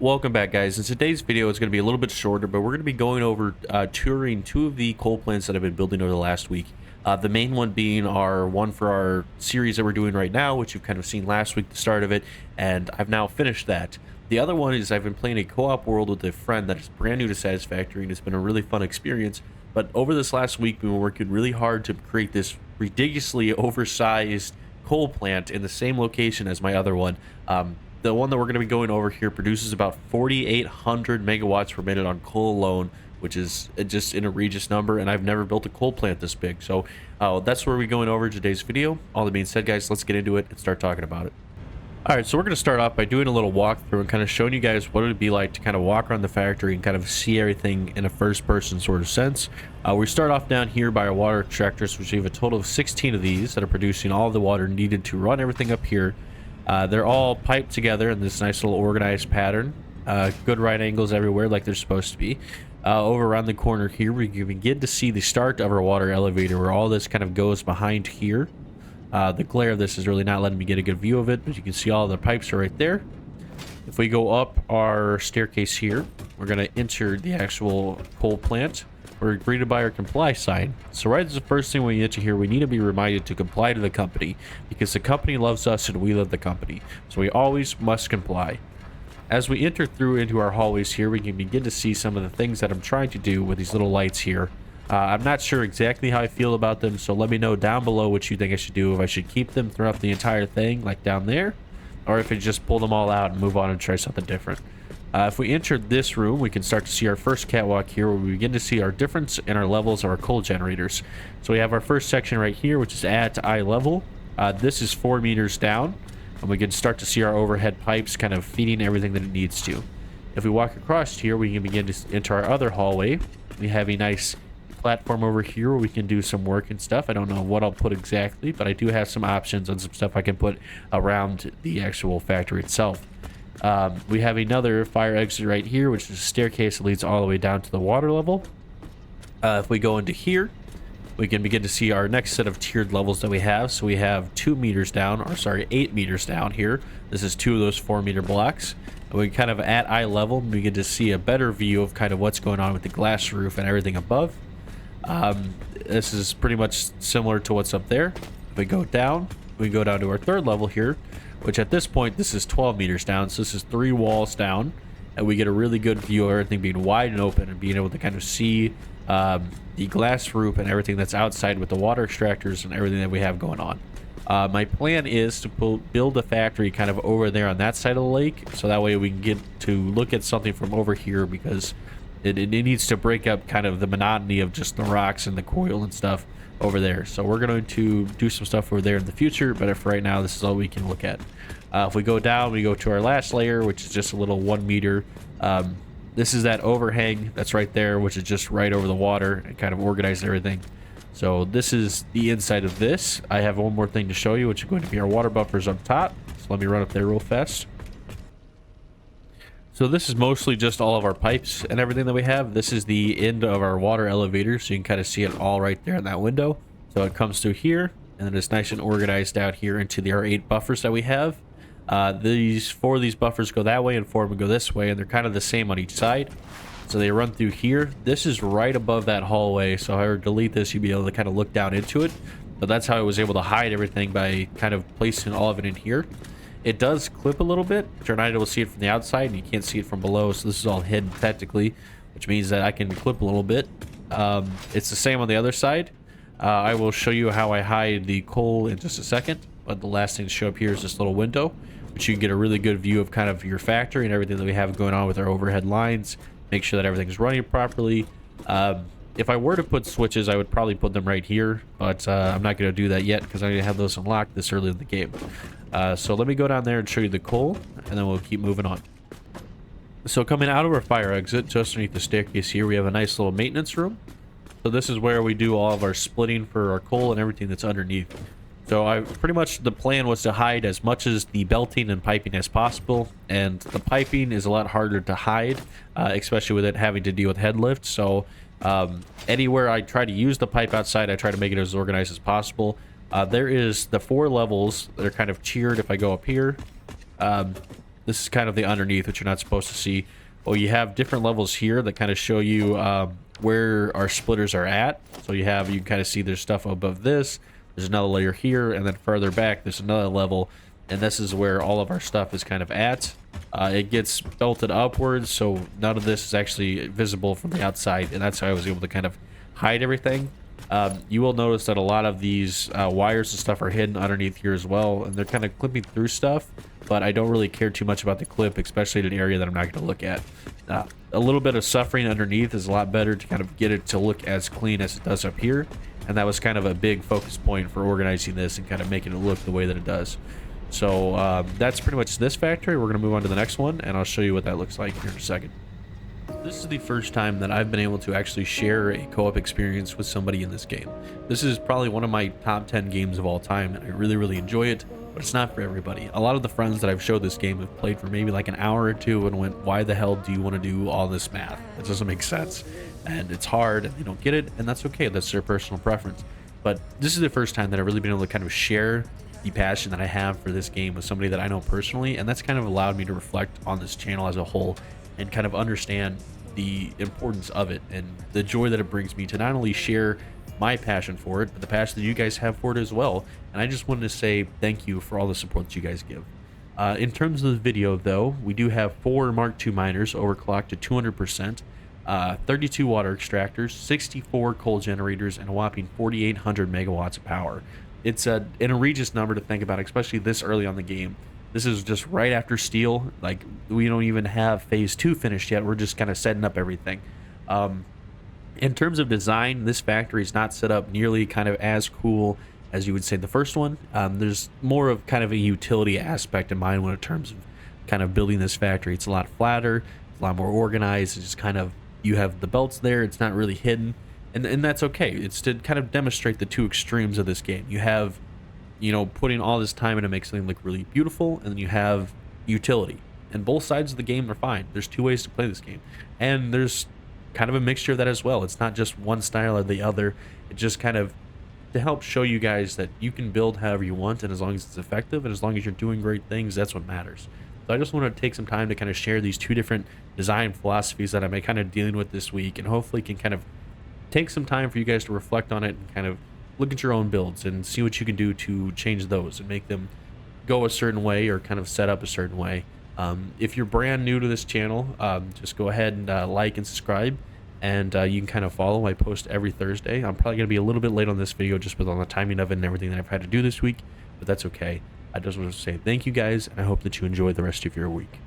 Welcome back, guys. In today's video, it's going to be a little bit shorter, but we're going to be going over touring two of the coal plants that I've been building over the last week. The main one being our one for our series that we're doing right now, which you've kind of seen last week, the start of it, and I've now finished that. The other one is I've been playing a co-op world with a friend that is brand new to Satisfactory, and it's been a really fun experience. But over this last week, we were working really hard to create this ridiculously oversized coal plant in the same location as my other one. The one that we're going to be going over here produces about 4,800 megawatts per minute on coal alone, which is just an egregious number, and I've never built a coal plant this big. So that's where we're going over in today's video. All that being said, guys, let's get into it and start talking about it. All right, so we're going to start off by doing a little walkthrough and kind of showing you guys what it would be like to kind of walk around the factory and kind of see everything in a first-person sort of sense. We start off down here by our water extractors, which we have a total of 16 of these that are producing all of the water needed to run everything up here. They're all piped together in this nice little organized pattern. Good right angles everywhere like they're supposed to be. Over around the corner here, we can begin to see the start of our water elevator where all this kind of goes behind here. The glare of this is really not letting me get a good view of it, but you can see all the pipes are right there. If we go up our staircase here, we're going to enter the actual coal plant. We're greeted by our comply sign. So right as the first thing we enter here, we need to be reminded to comply to the company because the company loves us and we love the company. So we always must comply. As we enter through into our hallways here, we can begin to see some of the things that I'm trying to do with these little lights here. I'm not sure exactly how I feel about them, so let me know down below what you think I should do. If I should keep them throughout the entire thing, like down there, or if I just pull them all out and move on and try something different. If we enter this room, we can start to see our first catwalk here where we begin to see our difference in our levels of our coal generators. So we have our first section right here, which is at eye level. This is 4 meters down, and we can start to see our overhead pipes kind of feeding everything that it needs to. If we walk across here, we can begin to enter our other hallway. We have a nice platform over here where we can do some work and stuff. I don't know what I'll put exactly, but I do have some options on some stuff I can put around the actual factory itself. We have another fire exit right here, which is a staircase that leads all the way down to the water level. If we go into here, we can begin to see our next set of tiered levels that we have. So we have 2 meters down, or sorry, 8 meters down here. This is 2 of those 4-meter blocks. And we kind of at eye level, we get to see a better view of kind of what's going on with the glass roof and everything above. This is pretty much similar to what's up there. If we go down, we go down to our 3rd level here, which at this point, this is 12 meters down. So this is 3 walls down, and we get a really good view of everything being wide and open and being able to kind of see the glass roof and everything that's outside with the water extractors and everything that we have going on. My plan is to build a factory kind of over there on that side of the lake, so that way we can get to look at something from over here because it needs to break up kind of the monotony of just the rocks and the coil and stuff over there. So we're going to do some stuff over there in the future, but for right now, this is all we can look at. If we go down, we go to our last layer, which is just a little 1 meter. This is that overhang that's right there, which is just right over the water and kind of organized everything. So this is the inside of this. I have one more thing to show you, which is going to be our water buffers up top. So let me run up there real fast. So this is mostly just all of our pipes and everything that we have. This is the end of our water elevator, so you can kind of see it all right there in that window. So it comes through here, and then it's nice and organized out here into our 8 buffers that we have. 4 of these buffers go that way, and 4 of them go this way, and they're kind of the same on each side. So they run through here. This is right above that hallway, so if I were to delete this, you'd be able to kind of look down into it. But that's how I was able to hide everything by kind of placing all of it in here. It does clip a little bit. You're not able to see it from the outside, and you can't see it from below, so this is all hidden technically, which means that I can clip a little bit. It's the same on the other side. I will show you how I hide the coal in just a second, but the last thing to show up here is this little window, which you can get a really good view of kind of your factory and everything that we have going on with our overhead lines. Make sure that everything's running properly. If I were to put switches, I would probably put them right here, but I'm not going to do that yet because I have those unlocked this early in the game. So let me go down there and show you the coal, and then we'll keep moving on. So coming out of our fire exit, just underneath the staircase here, we have a nice little maintenance room. So this is where we do all of our splitting for our coal and everything that's underneath. So pretty much the plan was to hide as much as the belting and piping as possible, and the piping is a lot harder to hide, especially with it having to deal with head lift. So anywhere I try to use the pipe outside, I try to make it as organized as possible. There is the 4 levels that are kind of tiered. If I go up here, this is kind of the underneath, which you're not supposed to see. Well, you have different levels here that kind of show you where our splitters are at. So you can kind of see there's stuff above this. There's another layer here, and then further back, there's another level. And this is where all of our stuff is kind of at. It gets belted upwards, so none of this is actually visible from the outside, and that's how I was able to kind of hide everything. You will notice that a lot of these wires and stuff are hidden underneath here as well, and they're kind of clipping through stuff, but I don't really care too much about the clip, especially in an area that I'm not going to look at. A little bit of suffering underneath is a lot better to kind of get it to look as clean as it does up here, and that was kind of a big focus point for organizing this and kind of making it look the way that it does. So that's pretty much this factory. We're going to move on to the next one, and I'll show you what that looks like here in a second. This is the first time that I've been able to actually share a co-op experience with somebody in this game. This is probably one of my top 10 games of all time, and I really enjoy it, but it's not for everybody. A lot of the friends that I've showed this game have played for maybe like an hour or two and went, why the hell do you want to do all this math? It doesn't make sense, and it's hard, and they don't get it, and that's okay. That's their personal preference. But this is the first time that I've really been able to kind of share the passion that I have for this game with somebody that I know personally, and that's kind of allowed me to reflect on this channel as a whole and kind of understand the importance of it and the joy that it brings me to not only share my passion for it, but the passion that you guys have for it as well. And I just wanted to say thank you for all the support that you guys give. In terms of the video though, we do have 4 Mark II miners overclocked to 200%, 32 water extractors, 64 coal generators, and a whopping 4,800 megawatts of power. It's an egregious number to think about, especially this early on the game. This is just right after steel. Like, we don't even have phase 2 finished yet. We're just kind of setting up everything. In terms of design, this factory is not set up nearly kind of as cool as you would say the first one. There's more of kind of a utility aspect in mind when in terms of kind of building this factory. It's a lot flatter, a lot more organized. It's just kind of, you have the belts there. It's not really hidden. And that's okay. It's to kind of demonstrate the two extremes of this game. You have, you know, putting all this time into make something look really beautiful, and then you have utility. And both sides of the game are fine. There's 2 ways to play this game. And there's kind of a mixture of that as well. It's not just one style or the other. It's just kind of to help show you guys that you can build however you want, and as long as it's effective and as long as you're doing great things, that's what matters. So I just want to take some time to kind of share these 2 different design philosophies that I'm kind of dealing with this week, and hopefully can kind of take some time for you guys to reflect on it and kind of look at your own builds and see what you can do to change those and make them go a certain way or kind of set up a certain way. If you're brand new to this channel, just go ahead and like and subscribe, and you can kind of follow. I post every Thursday. I'm probably going to be a little bit late on this video just with all the timing of it and everything that I've had to do this week, but that's okay. I just want to say thank you guys, and I hope that you enjoy the rest of your week.